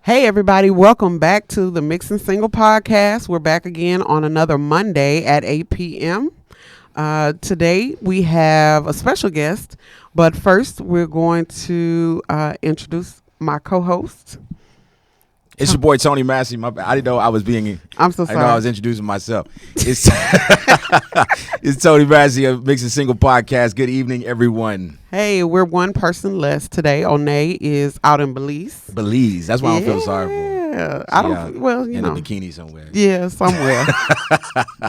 Hey everybody, welcome back to the MixNSingle podcast. We're back again on another Monday at 8 p.m. Today we have a special guest, but first we're going to introduce my co-host. It's your boy Tony Massey. My bad. I didn't know I was being. I'm so sorry. I know I was introducing myself. It's it's Tony Massey of MixNSingle podcast. Good evening, everyone. Hey, we're one person less today. Onay is out in Belize. Belize. That's why I don't feel sorry for her. Yeah, I don't. Well, you in know, a bikini somewhere. Yeah, somewhere.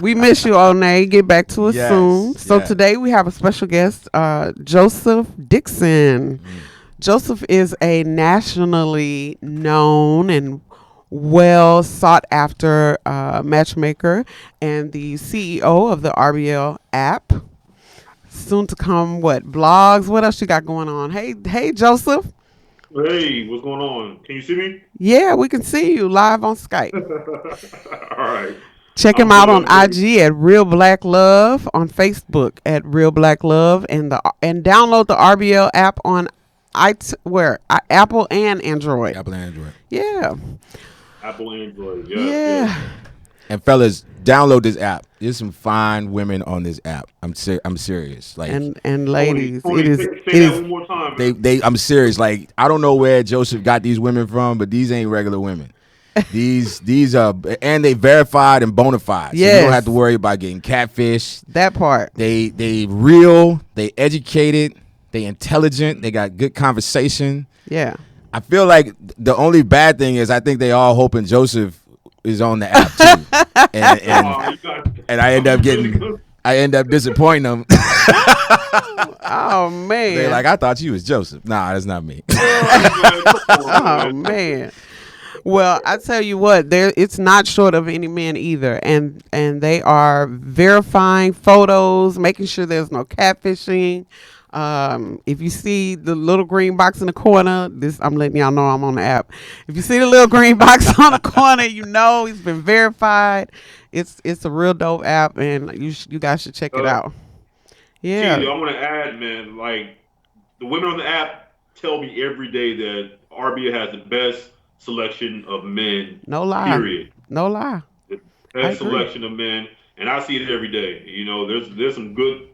We miss you, Onay. Get back to us soon. So today we have a special guest, Joseph Dixon. Joseph is a nationally known and well sought after matchmaker and the CEO of the RBL App. Soon to come, blogs? What else you got going on? Hey, Joseph. Hey, what's going on? Can you see me? Yeah, we can see you live on Skype. All right. Check him out on IG at Real Black Love, on Facebook at Real Black Love, and download the RBL app on Apple and Android. Apple and Android. Yeah. Apple and Android. Yeah. And fellas, download this app. There's some fine women on this app. I'm serious. Like and ladies, Tony, it is. Say that one more time. I'm serious. Like I don't know where Joseph got these women from, but these ain't regular women. These are, and they verified and bona fide. So yes. You don't have to worry about getting catfish. That part. They real. They educated. They intelligent. They got good conversation. Yeah. I feel like the only bad thing is I think they all hoping Joseph is on the app too, and I end up disappointing them. Oh man! They're like, I thought you was Joseph. Nah, that's not me. Oh man! Well, I tell you what, it's not short of any men either, and they are verifying photos, making sure there's no catfishing. If you see the little green box in the corner, I'm letting y'all know I'm on the app. If you see the little green box on the corner, you know he's been verified. It's a real dope app, and you guys should check it out. Yeah. I want to add, man, like the women on the app tell me every day that RBO has the best selection of men. No lie. Period. No lie. The best selection of men, and I see it every day. You know, there's some good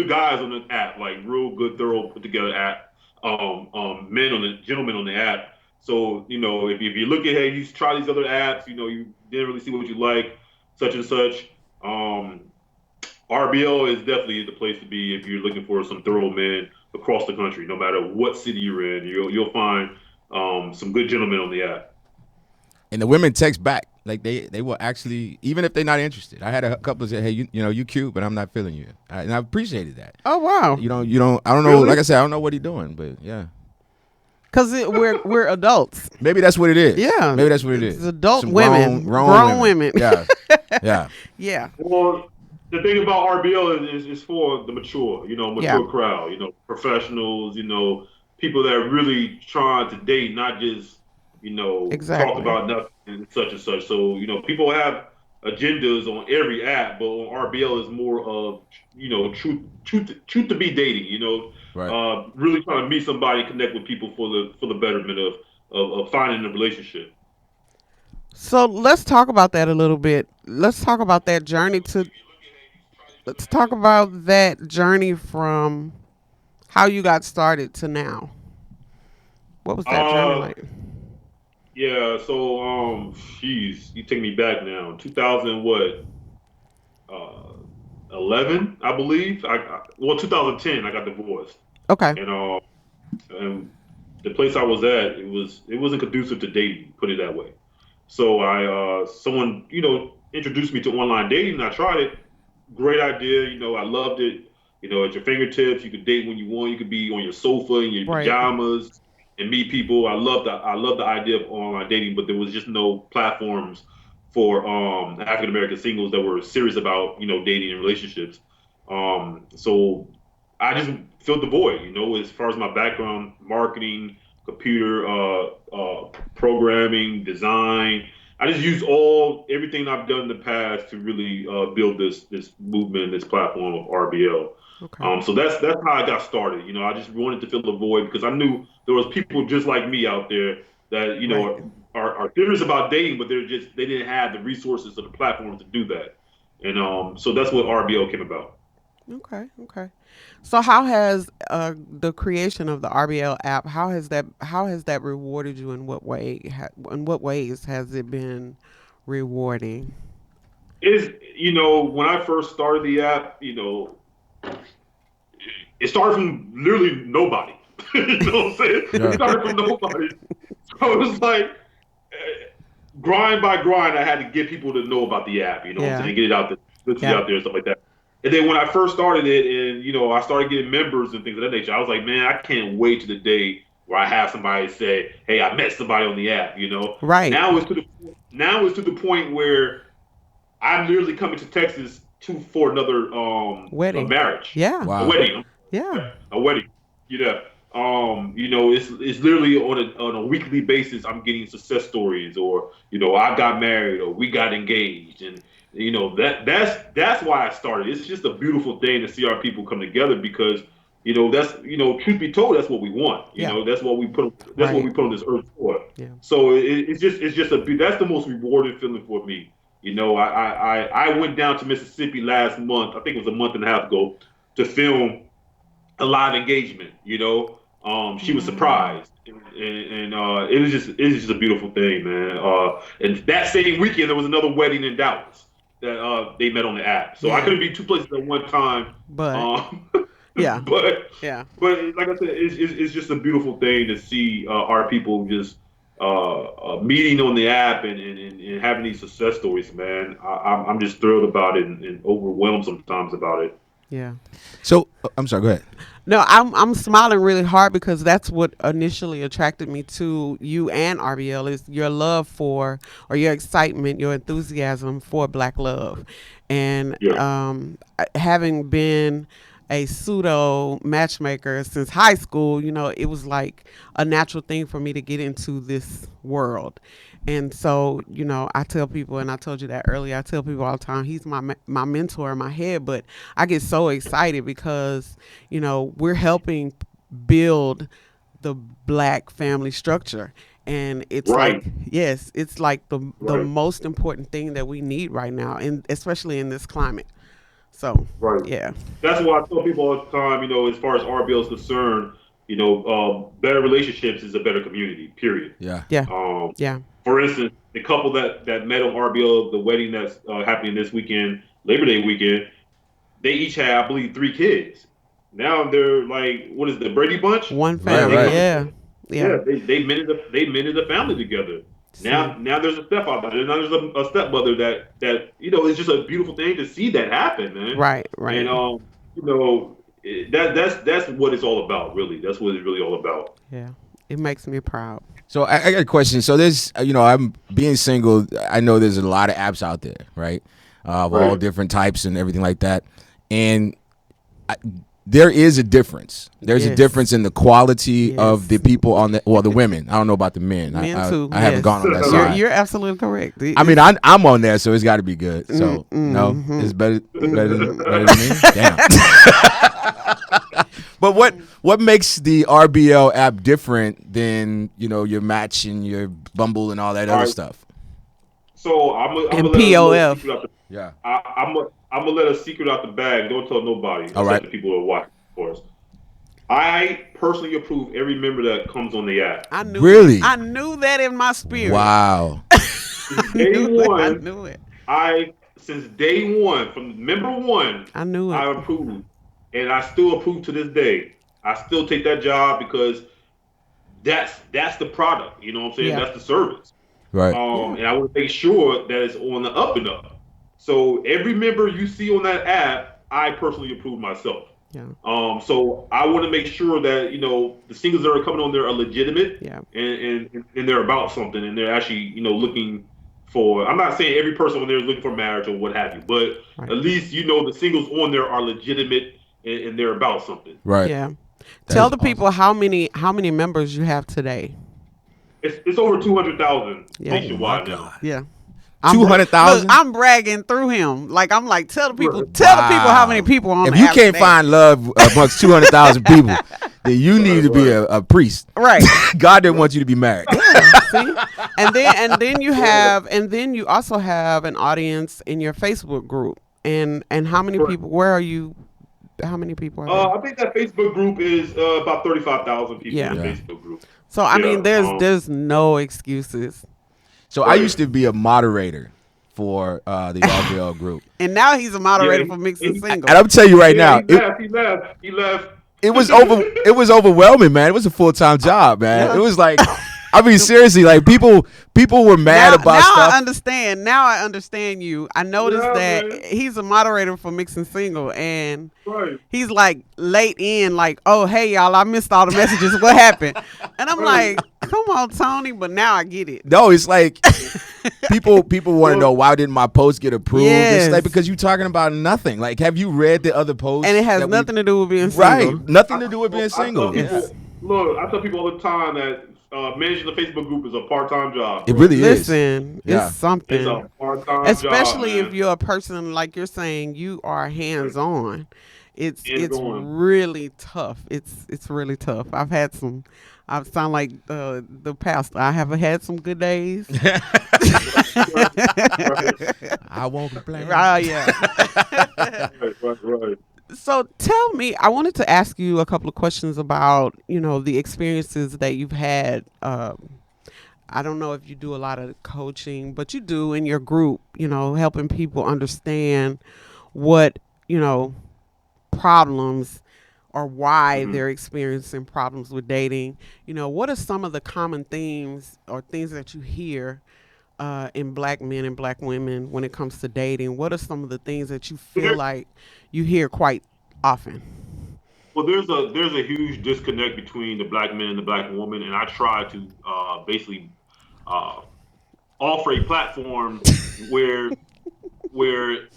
guys on the app, like real good, thorough, put together app. Gentlemen on the app. So you know, if you look at, hey, you try these other apps, you know, you didn't really see what you like, such and such. RBO is definitely the place to be if you're looking for some thorough men across the country. No matter what city you're in, you'll find some good gentlemen on the app. And the women text back. Like they will actually, even if they're not interested. I had a couple say, hey, you know, you cute, but I'm not feeling you. And I appreciated that. Oh wow. You don't. I don't know. Really? Like I said, I don't know what he's doing, but yeah. Cause we're adults. Maybe that's what it is. Yeah. Maybe that's what it is. It's adult some women, grown women. Yeah. Yeah. Yeah. Well, the thing about RBO is for the mature crowd. You know, professionals. You know, people that are really trying to date, not just talk about nothing and such and such. So, you know, people have agendas on every app, but on RBL is more of, truth to be dating, right. Really trying to meet somebody, connect with people for the betterment of finding a relationship. So let's talk about that a little bit. Let's talk about that journey from how you got started to now. What was that journey like? Yeah, so you take me back now. 11, I believe. 2010, I got divorced. Okay. And the place I was at, it wasn't conducive to dating, put it that way. So someone introduced me to online dating, and I tried it. Great idea, I loved it. At your fingertips, you could date when you want. You could be on your sofa in your pajamas. And meet people. I love the idea of online dating, but there was just no platforms for African American singles that were serious about dating and relationships. So I just filled the void. As far as my background, marketing, computer programming, design. I just used everything I've done in the past to really build this movement, this platform of RBL. Okay. So that's how I got started. I just wanted to fill the void because I knew there was people just like me out there that are serious about dating, but they didn't have the resources or the platforms to do that, and so that's what RBO came about. Okay. So how has the creation of the RBL app, how has that rewarded you? In what ways has it been rewarding? When I first started the app, it started from literally nobody. You know what I'm saying? Yeah. It started from nobody. So it was like grind by grind. I had to get people to know about the app. You know what I'm saying? Get it out there, out there, and stuff like that. And then when I first started it, and I started getting members and things of that nature, I was like, man, I can't wait to the day where I have somebody say, "Hey, I met somebody on the app." Right. Now it's to the point where I'm literally coming to Texas for another wedding, a marriage. Yeah. Wow. A wedding. Yeah. A wedding. Yeah. It's literally on a weekly basis. I'm getting success stories, or I got married, or we got engaged, and that's why I started. It's just a beautiful thing to see our people come together, because that's truth be told, that's what we want. That's what we put. That's what we put on this earth for. Yeah. So it's just that's the most rewarding feeling for me. I went down to Mississippi last month. I think it was a month and a half ago, to film a live engagement. She was surprised, and it was just a beautiful thing, man. And that same weekend there was another wedding in Dallas that they met on the app. So I couldn't be two places at one time. But but but like I said, it's just a beautiful thing to see our people just meeting on the app and having these success stories, man. I'm just thrilled about it and overwhelmed sometimes about it. Yeah. So I'm sorry. Go ahead. No, I'm smiling really hard because that's what initially attracted me to you and RBL, is your love for, or your excitement, your enthusiasm for Black love, and having been a pseudo matchmaker since high school, it was like a natural thing for me to get into this world. And so, I tell people, and I told you that earlier, I tell people all the time, he's my mentor in my head, but I get so excited because, we're helping build the Black family structure. And it's it's like the most important thing that we need right now, and especially in this climate. So, yeah. That's why I tell people all the time, as far as RBL is concerned, better relationships is a better community, period. Yeah. For instance, the couple that met on RBL, the wedding that's happening this weekend, Labor Day weekend, they each had, I believe, 3 kids. Now they're like, what is the Brady Bunch? One family, yeah. They mended a family together. Now there's a stepfather, and now there's a stepmother that it's just a beautiful thing to see that happen, man. Right. And that's what it's all about, really. That's what it's really all about. Yeah, it makes me proud. So I got a question. So there's, I'm being single. I know there's a lot of apps out there, right? Of all different types and everything like that. And there is a difference. There's a difference in the quality of the people on the women. I don't know about the men. Men too. I haven't gone on that side. You're absolutely correct. I mean, I'm on there, so it's got to be good. So no, it's better than me. Damn. But what makes the RBL app different than your Match and your Bumble and all that other stuff? So I'm and POF. I'm gonna let a secret out the bag. Don't tell nobody. All right. The people who are watching, of course. I personally approve every member that comes on the app. I knew really? I knew that in my spirit. Wow. Day one, I knew it. Since day one, from member one, I knew it. I approved, and I still approve to this day. I still take that job because that's the product. You know what I'm saying? Yeah. That's the service. Right. And I want to make sure that it's on the up and up. So every member you see on that app, I personally approve myself. Yeah. So I want to make sure that the singles that are coming on there are legitimate. Yeah. And they're about something, and they're actually looking for. I'm not saying every person on there is looking for marriage or what have you, but at least the singles on there are legitimate and they're about something. Right. Yeah. Tell the people how many members you have today. It's over 200,000 nationwide now. now. Yeah. 200,000. I'm bragging through him. I'm like, tell the people how many people on. If you can't find love amongst 200,000 people, then you need to be a priest. Right. God didn't want you to be married. See, and then you also have an audience in your Facebook group. And how many Correct. people? Where are you? How many people are there? I think that Facebook group is about 35,000 people in Yeah. the Yeah. Facebook group. So I mean, Yeah. there's no excuses. So I used to be a moderator for the RBL group. And now he's a moderator Yeah, for Mixing he- Single. And I'm telling you right Yeah, now, he left. He left. He left. it was overwhelming, man. It was a full-time job, man. Yeah. It was like, I mean, seriously, like people were mad now, about now stuff. I understand. Now I understand you. I noticed Yeah, that man. he's a moderator for Mixing Single, and Right. he's like late in, like, oh hey y'all, I missed all the messages. What happened? And I'm Right. like, come on, Tony. But now I get it. No, it's like people want to Well, know why didn't my post get approved? Yes. It's like because you're talking about nothing. Like, have you read the other posts? And it has that we- nothing to do with being right, single. nothing to do with being I tell single. people, Yes. look, I tell people all the time that managing the Facebook group is a part-time job. It bro. really is. Listen, Yeah. it's something. It's a part-time Especially job, if man. you're a person like you're saying you are hands on. It's Hands-on. really tough. It's really tough. I sound like the pastor. I have had some good days. I won't complain. Yeah. Right. So tell me, I wanted to ask you a couple of questions about, the experiences that you've had. I don't know if you do a lot of coaching, but you do in your group, helping people understand what, problems or why they're experiencing problems with dating. What are some of the common themes or things that you hear in black men and black women when it comes to dating? What are some of the things that you feel like you hear quite often? Well, there's a huge disconnect between the black man and the black woman, and I try to basically offer a platform where it's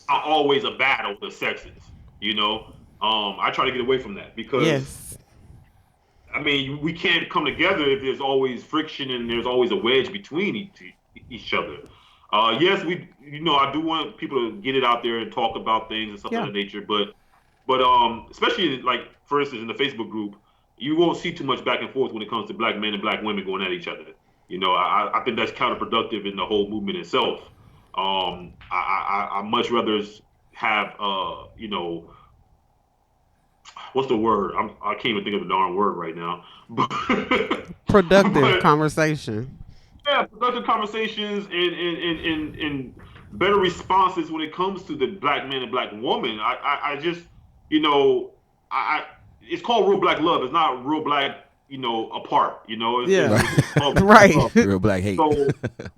not always a battle of the sexes. I try to get away from that because Yes. I mean we can't come together if there's always friction and there's always a wedge between each other. Yes, I do want people to get it out there and talk about things and stuff Yeah. of that nature, but especially like for instance in the Facebook group, you won't see too much back and forth when it comes to black men and black women going at each other. I think that's counterproductive in the whole movement itself. I much rather have what's the word? I can't even think of the darn word right now. Productive But- conversation. Yeah, productive conversations and better responses when it comes to the black man and black woman. I just, it's called real black love. It's not real black, apart. It's, Yeah. it's called Right. love. Real black hate. So,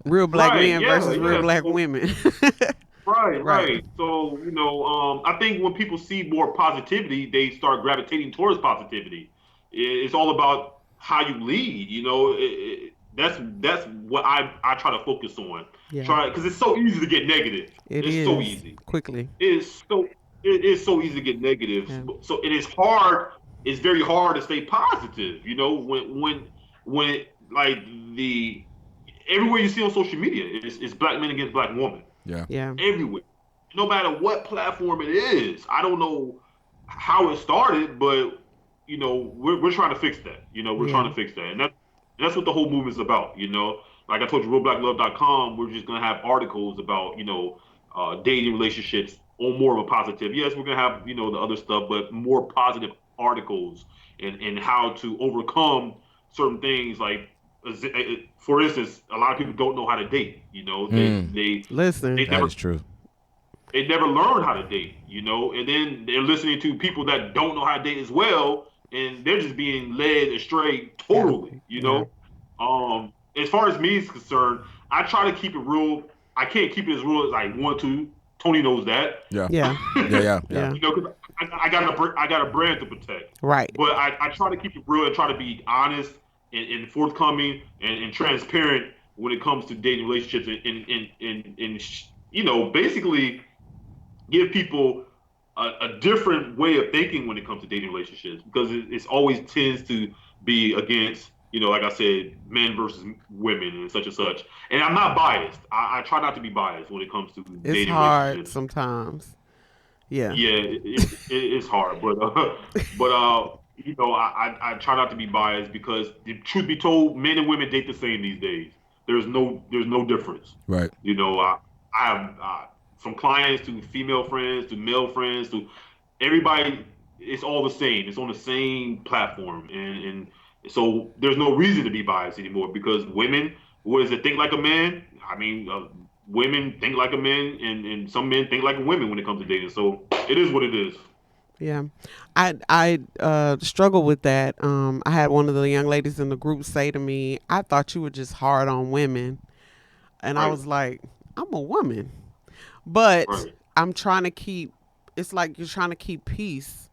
Real black Right, men yeah, versus real yeah. black So- women. right. Right. So, I think when people see more positivity, they start gravitating towards positivity. It's all about how you lead. That's what I try to focus on. Yeah. Because it's so easy to get negative. It's so easy. Quickly. It is so easy to get negative. Yeah. So it is hard. It's very hard to stay positive. When like everywhere you see on social media is black men against black women. Yeah. Yeah. Everywhere, no matter what platform it is. I don't know how it started, but we're trying to fix that. We're trying to fix that, and that's what the whole movement is about. Like I told you, realblacklove.com. We're just gonna have articles about dating relationships on more of a positive. Yes, we're gonna have the other stuff, but more positive articles and how to overcome certain things. Like for instance, a lot of people don't know how to date. They Listen. they That never is true. they never learn how to date, and then they're listening to people that don't know how to date as well, and they're just being led astray totally, As far as me is concerned, I try to keep it real. I can't keep it as real as I want to. Tony knows that. Yeah. Yeah. Yeah. Yeah. Because I got a brand to protect. Right. But I try to keep it real and try to be honest and forthcoming and transparent when it comes to dating relationships and basically give people a different way of thinking when it comes to dating relationships, because it's always tends to be against, like I said, men versus women and such. And I'm not biased. I try not to be biased when it comes to It's dating hard relationships. sometimes. Yeah. Yeah, it's hard, but I try not to be biased because the truth be told, men and women date the same these days. There's no difference. Right. I have from clients to female friends to male friends to everybody. It's all the same. It's on the same platform, and so there's no reason to be biased anymore because women, what is it, think like a man? I mean, women think like a man, and some men think like women when it comes to dating. So it is what it is. Yeah, I struggle with that. I had one of the young ladies in the group say to me, "I thought you were just hard on women," and I Right, was like, "I'm a woman," but right. I'm trying to keep. It's like you're trying to keep peace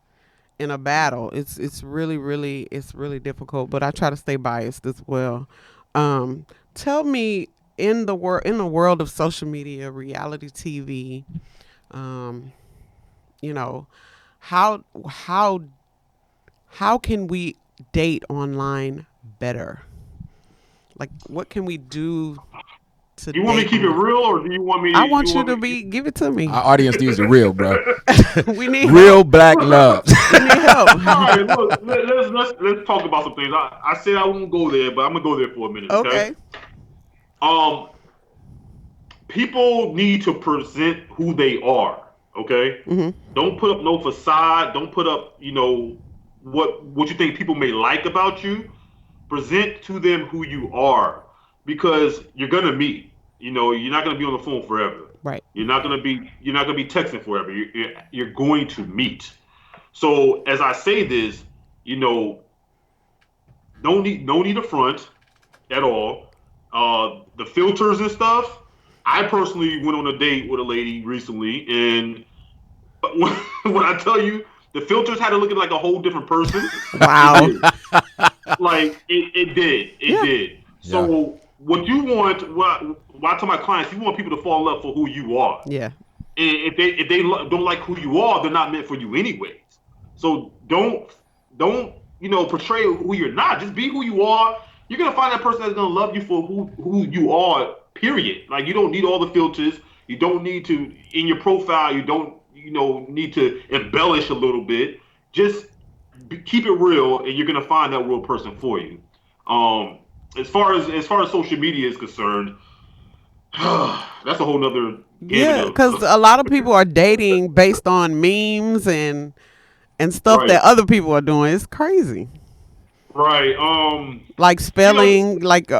in a battle. It's really difficult, but I try to stay biased as well. Tell me, in the world of social media, reality TV, um, you know, how how how can we date online better? Like, what can we do to You want me to date keep it online? real, or do you want me? I You want you want to me? give it to me. Our audience needs the real, bro. We need Real help. black love. We need help. All right, look, let's talk about some things. I said I won't go there, but I'm gonna go there for a minute, okay? Okay. Um, People need to present who they are, okay? Mm-hmm. Don't put up no facade. Don't put up, what you think people may like about you. Present to them who you are, because you're gonna meet. You're not gonna be on the phone forever. Right. You're not gonna be texting forever. You're going to meet. So as I say this, you know, no need a front at all. The filters and stuff. I personally went on a date with a lady recently, and when, when I tell you the filters had her looking like a whole different person, it Wow. did. Like it Yeah. did. Yeah. So what you want, what I tell my clients, you want people to fall in love for who you are. Yeah. And if they don't like who you are, they're not meant for you anyways. So don't portray who you're not. Just be who you are. You're gonna find that person that's gonna love you for who you are. Period. Like you don't need all the filters. You don't need to in your profile. You don't need to embellish a little bit. Just keep it real, and you're gonna find that real person for you. Um, as far as social media is concerned, that's a whole nother gamut Yeah. Because of a lot of people are dating based on memes and stuff right, that other people are doing. It's crazy. right. Like You know, spelling. Like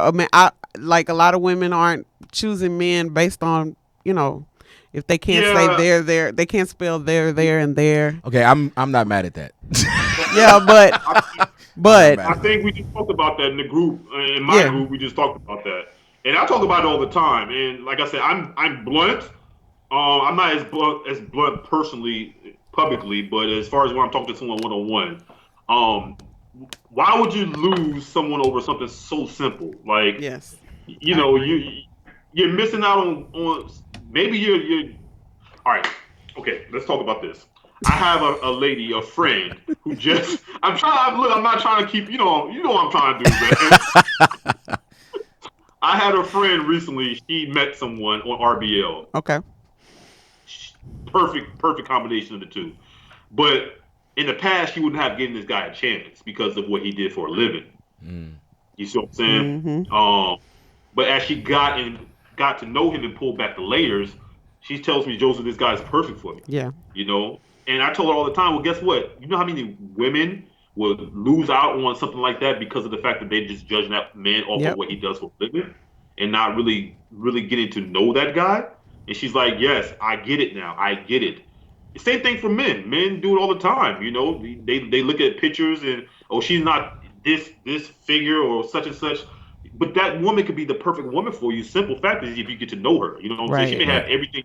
like a lot of women aren't choosing men based on if they can't say yeah. there, they can't spell there, and there. Okay, I'm not mad at that. Yeah, but I, I'm not but mad I at that. think we just talked about that in the group. In my yeah, group, we just talked about that, and I talk about it all the time. And like I said, I'm blunt. I'm not as blunt personally, publicly, but as far as when I'm talking to someone one on one, um, why would you lose someone over something so simple? Like, yes, you I know, agree. you're missing out on maybe you're all right. Okay, let's talk about this. I have a lady, a friend who just look. I'm not trying to keep what I'm trying to do, man. I had a friend recently. She met someone on RBL. Okay. Perfect combination of the two. But in the past, she wouldn't have given this guy a chance because of what he did for a living. Mm. You see what I'm saying? Mm-hmm. Um, but as she got to know him and pulled back the layers, she tells me, Joseph, this guy's perfect for me. Yeah. You know, and I told her all the time. Well, guess what? You know how many women would lose out on something like that because of the fact that they just judging that man off of Yep. what he does for a living and not really getting to know that guy. And she's like, yes, I get it now. I get it. Same thing for men. Men do it all the time. They look at pictures and oh, she's not this figure or such and such. But that woman could be the perfect woman for you. Simple fact is if you get to know her. You know what I'm saying? She Right. may have Right. everything,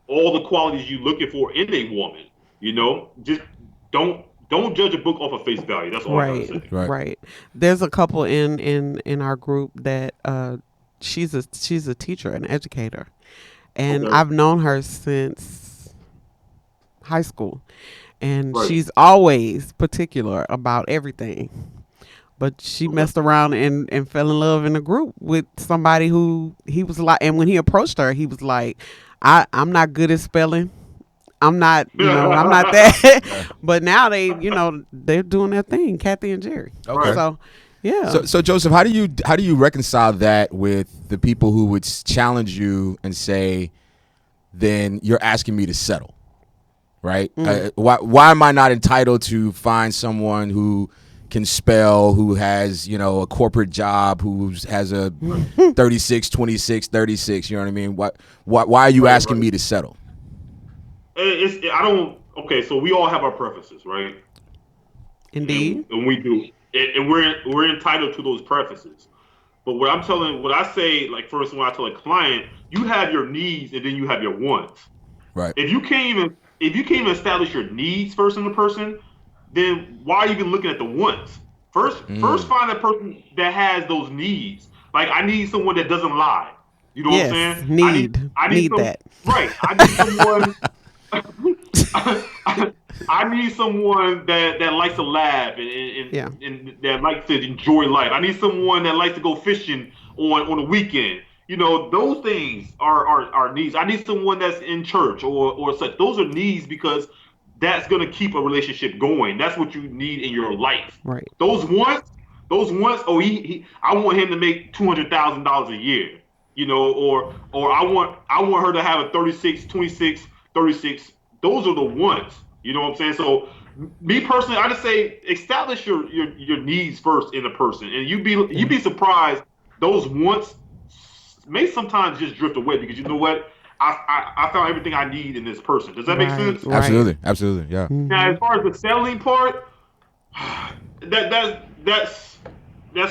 all the qualities you're looking for in a woman. Just don't judge a book off of face value. That's all I gotta Right. say. Right. Right. There's a couple in our group that she's a teacher, an educator, and Okay. I've known her since high school, and Right. she's always particular about everything. But she Okay. messed around and fell in love in a group with somebody who he was like, and when he approached her, he was like, I'm not good at spelling. I'm not, I'm not that. But now they're doing their thing, Kathy and Jerry. Okay. So, yeah. So Joseph, how do you reconcile that with the people who would challenge you and say, then you're asking me to settle, right? Why am I not entitled to find someone who can spell, who has, a corporate job, who has a 36, 26, 36, you know what I mean? Why are you asking me to settle? Okay, so we all have our preferences, right? Indeed. And we do. And we're entitled to those preferences. But what I say, like first when I tell a client, you have your needs and then you have your wants. Right. If you can't even establish your needs first in the person, then why are you even looking at the wants? First find a person that has those needs. Like I need someone that doesn't lie. You know what I'm saying? I need that. Right. I need someone I need someone that likes to laugh and that likes to enjoy life. I need someone that likes to go fishing on the weekend. Those things are needs. I need someone that's in church or such. Those are needs because that's going to keep a relationship going. That's what you need in your life. Right. Those wants. I want him to make $200,000 a year. Or I want her to have a 36, 26, 36. Those are the wants. You know what I'm saying? So me personally, I just say establish your needs first in a person, and you'd be surprised. Those wants may sometimes just drift away because you know what? I found everything I need in this person. Does that make sense? Right. Absolutely, yeah. Now, as far as the settling part, that's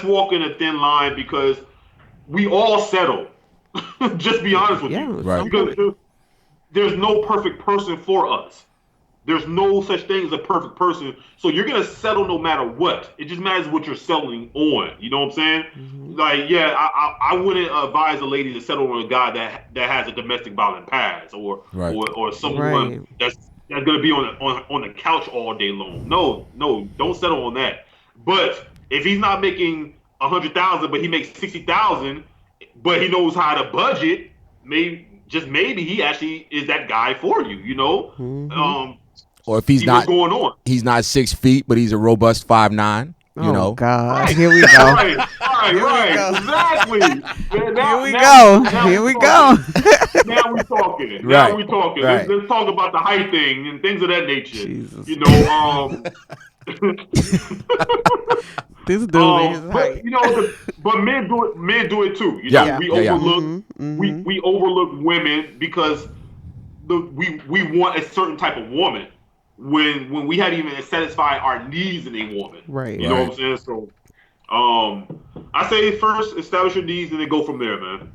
walking a thin line because we all settle. Just be honest with you, right? Because there's no perfect person for us. There's no such thing as a perfect person. So you're going to settle no matter what. It just matters what you're settling on. You know what I'm saying? Mm-hmm. Like, yeah, I wouldn't advise a lady to settle on a guy that has a domestic violence past or someone that's going to be on the couch all day long. No, don't settle on that. But if he's not making $100,000, but he makes $60,000, but he knows how to budget, maybe he actually is that guy for you. Mm-hmm. Or if he's not going on. He's not 6 feet, but he's a robust 5'9". Oh God! Right. Here we go. Right. Exactly. Here we go. Now we're talking. Right. Let's talk about the height thing and things of that nature. Jesus. This dude is height. But men do it too. We overlook we overlook women because we want a certain type of woman when we haven't even satisfied our needs in a woman. Right. You know what I'm saying? So I say first establish your needs and then go from there, man.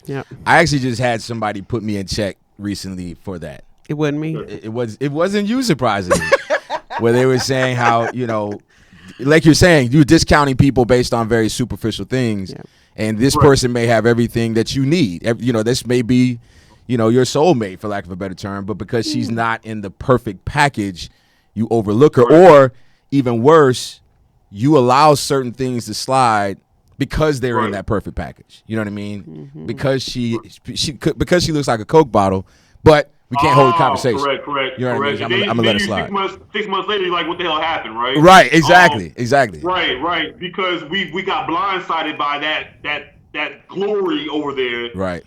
Yeah. I actually just had somebody put me in check recently for that. It wasn't me. It wasn't you, surprisingly. Where they were saying how, like you're saying, you're discounting people based on very superficial things. Yeah. And this person may have everything that you need. This may be, your soulmate, for lack of a better term. But because she's not in the perfect package, you overlook her. Right. Or even worse, you allow certain things to slide because they're in that perfect package. You know what I mean? Mm-hmm. Because she looks like a Coke bottle, but we can't hold a conversation. Correct. You know what I mean? I'm gonna let it slide. 6 months later, you're like, what the hell happened, right? Right, exactly. Right. Because we got blindsided by that glory over there. Right.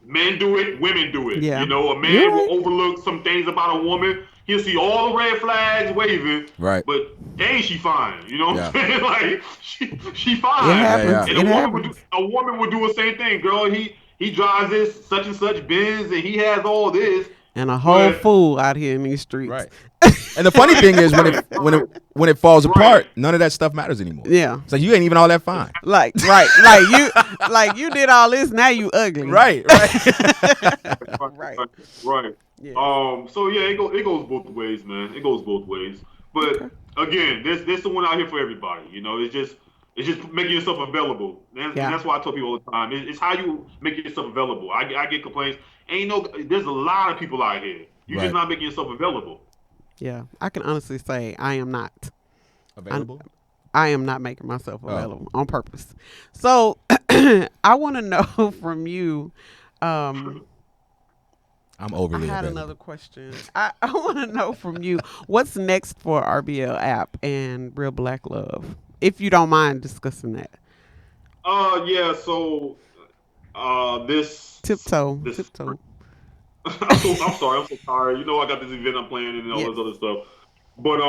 Men do it, women do it. Yeah. A man will overlook some things about a woman. He'll see all the red flags waving. Right. But dang, she fine. You know what I'm saying? Like she fine. It happens. And a woman would do the same thing, girl. He drives this such and such Benz, and he has all this. And a whole fool out here in these streets. Right. And the funny thing is, when it falls apart, none of that stuff matters anymore. Yeah. It's like you ain't even all that fine. Like you did all this, now you ugly. Right. Right. Yeah. So yeah, it goes both ways, man. It goes both ways. But again, there's someone out here for everybody. It's just making yourself available. And that's why I tell people all the time. It's how you make yourself available. I get complaints. There's a lot of people out here. You're just not making yourself available. Yeah, I can honestly say I am not available. I am not making myself available on purpose. So I want to know from you. I'm I overly had available. another question. I want to know from you what's next for RBL app and Real Black Love, if you don't mind discussing that. Yeah. So, this Tiptoe. I'm sorry. I'm so tired. You know, I got this event I'm planning and all Yes. this other stuff. But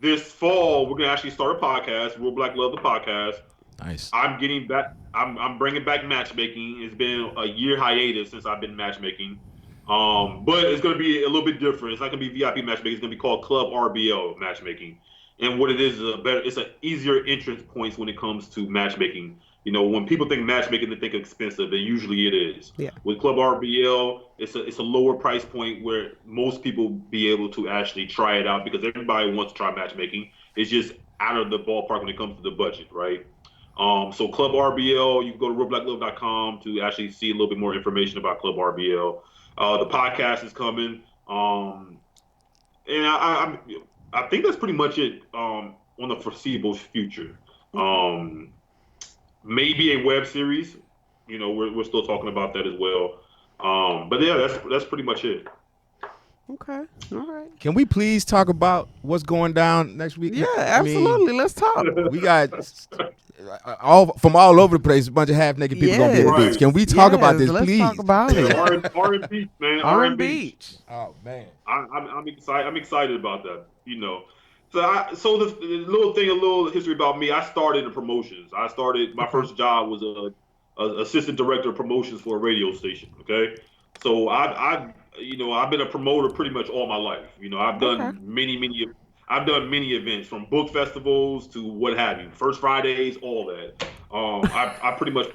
this fall we're gonna actually start a podcast, Real Black Love the podcast. Nice. I'm getting back. I'm bringing back matchmaking. It's been a year hiatus since I've been matchmaking. But it's going to be a little bit different. It's not going to be VIP matchmaking. It's going to be called Club RBO matchmaking. And what it is a better. It's an easier entrance points when it comes to matchmaking. You know, when people think matchmaking, they think expensive, and usually it is. Yeah. With Club RBL, it's a lower price point where most people be able to actually try it out because everybody wants to try matchmaking. It's just out of the ballpark when it comes to the budget, right? So Club RBL, you can go to realblacklove.com to actually see a little bit more information about Club RBL. The podcast is coming, and I think that's pretty much it on the foreseeable future. Um, Maybe a web series. You know, we're still talking about that as well. But yeah, that's pretty much it. Okay. All right. Can we please talk about what's going down next week? Yeah, I mean, absolutely. Let's talk. we got all from all over the place. A bunch of half naked people gonna be at the Yes. beach. Can we talk about Yes, this, let's please? talk about Yeah, it. R&Beach, man, R&Beach. R&Beach. Oh man. I'm excited. I'm excited about that. You know, so the little thing, a little history about me. I started in promotions. I started my first job was a assistant director of promotions for a radio station. Okay, so I've been a promoter pretty much all my life. You know, I've Okay. done I've done many events from book festivals to what have you, First Fridays, all that. I pretty much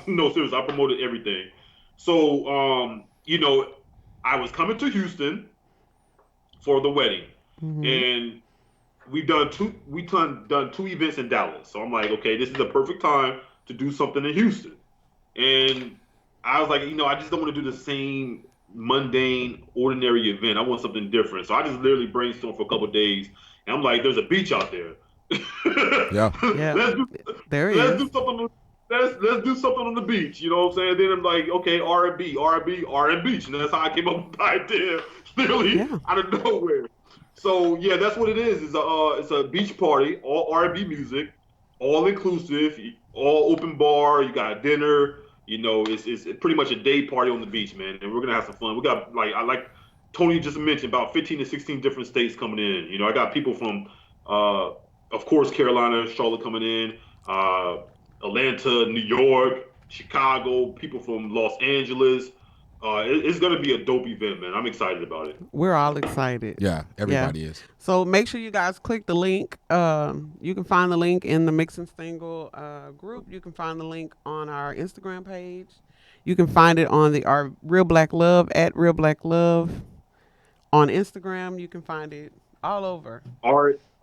no seriously, I promoted everything. So I was coming to Houston for the wedding, and done two events in Dallas. So I'm like, okay, this is the perfect time to do something in Houston. And I was like, I just don't want to do the same mundane, ordinary event. I want something different. So I just literally brainstormed for a couple of days, and I'm like, there's a beach out there. Yeah. Yeah. let's do There let's is. do something. Let's do something on the beach. You know what I'm saying? Then I'm like, okay, R&B, R&B, R&Beach, and that's how I came up with the idea, literally Yeah. out of nowhere. So yeah, that's what it is. It's a beach party, all R&B music, all inclusive, all open bar. You got dinner. You know, it's pretty much a day party on the beach, man. And we're gonna have some fun. We got like Tony just mentioned, about 15 to 16 different states coming in. You know, I got people from, of course, Carolina, Charlotte coming in, Atlanta, New York, Chicago, people from Los Angeles. It's gonna be a dope event, man. I'm excited about it. We're all excited. Yeah. Everybody is. So make sure you guys click the link. You can find the link in the MixNSingle group. You can find the link on our Instagram page. You can find it on our Real Black Love at Real Black Love on Instagram. You can find it all over.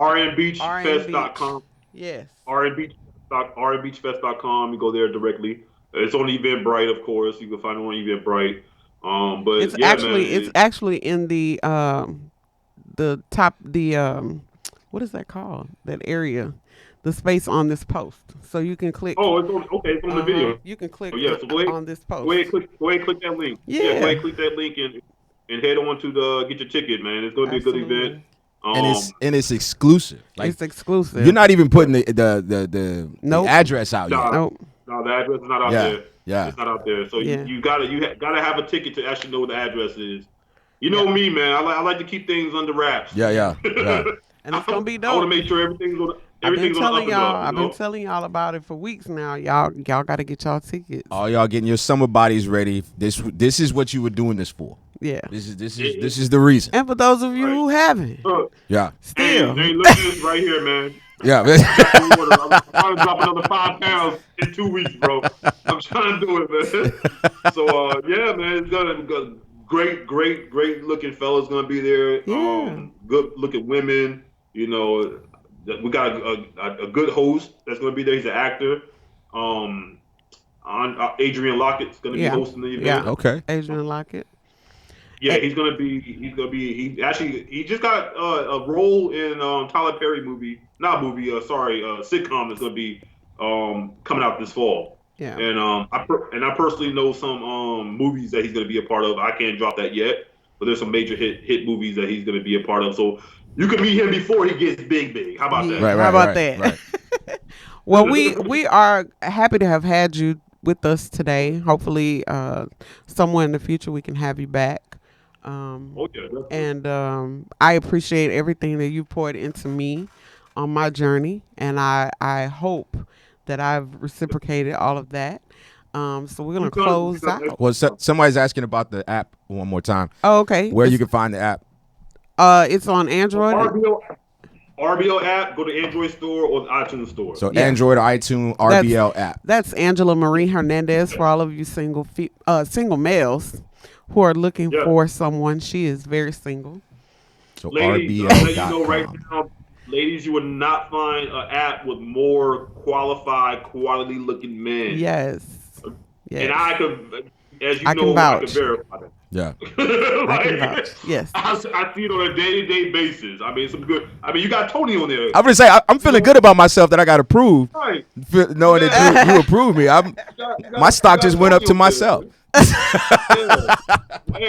RNBeachFest.com. Yes. RNBeachFest.com. You go there directly. It's on Eventbrite, of course. You can find it on Eventbrite. But It's yeah, actually man, it's actually in the top what is that called? That area, the space on this post. So you can click. oh, it's on the video. You can click Yeah, so go ahead, on this post. go ahead, click that link. Yeah. Go ahead, click that link and head on to get your ticket, man. It's gonna be a good event. And it's exclusive. Like it's exclusive. you're not even putting the Nope. address out yet. Nope. No, the address is not out Yeah, there. yeah. It's not out there. So Yeah. you gotta have a ticket to actually know what the address is. You know me, man. I like to keep things under wraps. Yeah. And it's gonna be I want dope. to make sure everything's on I've been the up telling and y'all. up. I've been telling y'all about it for weeks now. Y'all got to get y'all tickets. All y'all getting your summer bodies ready. This is what you were doing this for. Yeah. This is the reason. And for those of you who haven't, Yeah. still, Hey, look at this right here, man. Yeah. I'm trying to drop another 5 pounds in 2 weeks, bro. I'm trying to do it, man. So yeah, man, it's gonna be great looking fellas gonna be there. Yeah. Good looking women. You know, we got a good host that's gonna be there. He's an actor. Adrian Lockett's gonna be hosting the event. Yeah. Okay. Adrian Lockett. Yeah, he just got a role in Tyler Perry sitcom that's gonna be coming out this fall. Yeah. And I personally know some movies that he's going to be a part of. I can't drop that yet, but there's some major hit movies that he's going to be a part of. So you can meet him before he gets big. How about that? Right, How about right, that? right. Well, we are happy to have had you with us today. Hopefully, somewhere in the future we can have you back. Oh yeah, definitely. And I appreciate everything that you poured into me on my journey, and I hope that I've reciprocated all of that. So we're gonna close out. Well, somebody's asking about the app one more time. Oh, okay. Where you can find the app? It's on Android. RBO app. Go to Android store or the iTunes store. So Android, iTunes, RBL app. That's Angela Marie Hernandez for all of you single males who are looking for someone. She is very single. So ladies, RBL. I'll let you know right now, ladies, you will not find an app with more qualified, quality-looking men. Yes. And I could, as you I know, can vouch. I can verify that. Yeah. I can vouch. Yes. I see it on a day-to-day basis. I mean, some good. I mean, you got Tony on there. I'm gonna say I'm feeling good about myself that I got approved. Right. Knowing that you approved me, my stock just went up to myself. Hey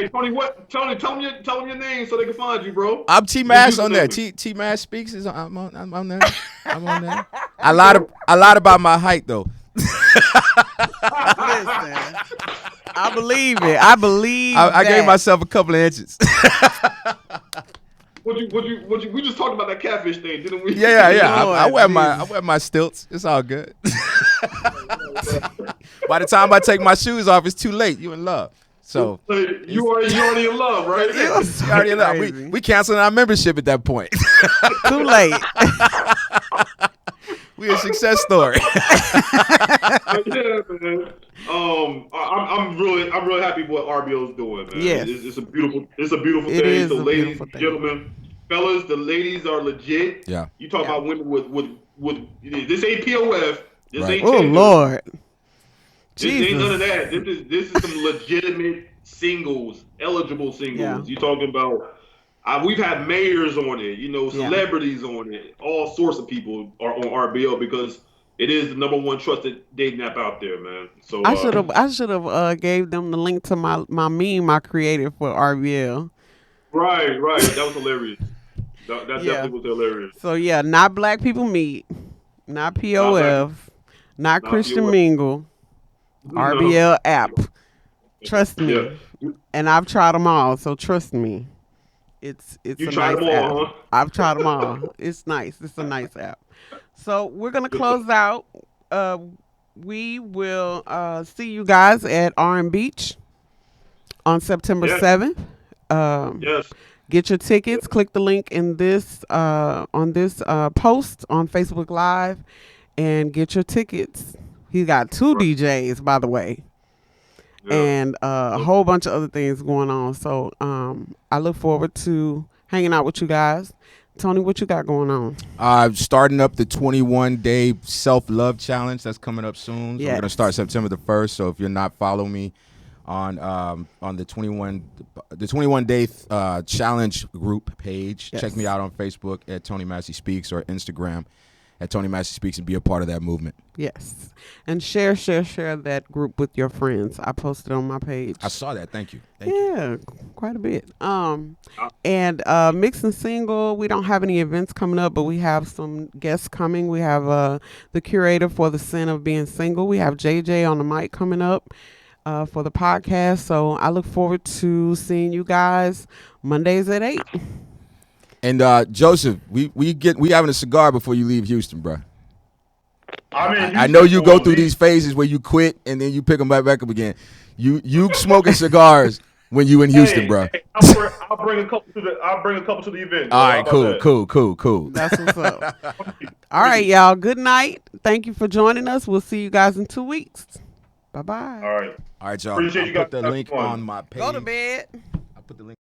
Tony, Tony, tell them your name so they can find you, bro. I'm T Mass on there. T Mass speaks. I'm on there. I'm on there. I lied about my height though. Listen, I believe it. I gave myself a couple of inches. We just talked about that catfish thing, didn't we? Yeah. I wear my stilts. It's all good. By the time I take my shoes off, it's too late. You in love. So you already in love, right? You already in love. We canceling our membership at that point. Too late. We a success story. Yeah, man. I'm really happy with what RBO's doing, man. Yes. It's a beautiful thing. Is so a ladies, beautiful thing. gentlemen, fellas, the ladies are legit. Yeah. You talk about women with this ain't POF. This ain't Oh Tinder. Lord. This ain't none of that. This is some legitimate singles, eligible singles. Yeah. You talking about? We've had mayors on it, celebrities on it. All sorts of people are on RBO because it is the #1 trusted dating app out there, man. So I should have gave them the link to my meme I created for RBL. Right. That was hilarious. That definitely was hilarious. So yeah, not Black People Meet, not POF, not Christian POF. Mingle, RBL app. Trust me. Yeah. And I've tried them all, so trust me. It's You a tried nice them app. all, huh? I've tried them all. It's nice. It's a nice app. So we're gonna close out. We will see you guys at R&Beach on September 7th. Yes. Get your tickets. Click the link in this on this post on Facebook Live and get your tickets. He got 2 DJs, by the way. Yeah. And a whole bunch of other things going on. So I look forward to hanging out with you guys. Tony, what you got going on? Starting up the 21-day self-love challenge that's coming up soon. So Yes. We're going to start September the 1st. So if you're not following me on the 21-day challenge group page, Yes. check me out on Facebook at Tony Massey Speaks or Instagram at Tony Massey Speaks and be a part of that movement. Yes. And share that group with your friends. I posted on my page. I saw that. Thank you. Yeah, quite a bit. And MixNSingle, we don't have any events coming up, but we have some guests coming. We have the curator for the Sin of Being Single. We have JJ on the mic coming up for the podcast. So I look forward to seeing you guys Mondays at 8. And Joseph, we having a cigar before you leave Houston, bro. I know you go through these phases where you quit and then you pick them back up again. You smoking cigars when you in Houston, bro. Hey, I'll bring a couple to the event. All right, cool. That's what's up. All right, y'all. Good night. Thank you for joining us. We'll see you guys in 2 weeks. Bye-bye. All right, y'all. Appreciate you I'll put guys. the link on my page. Go to bed. I'll put the link.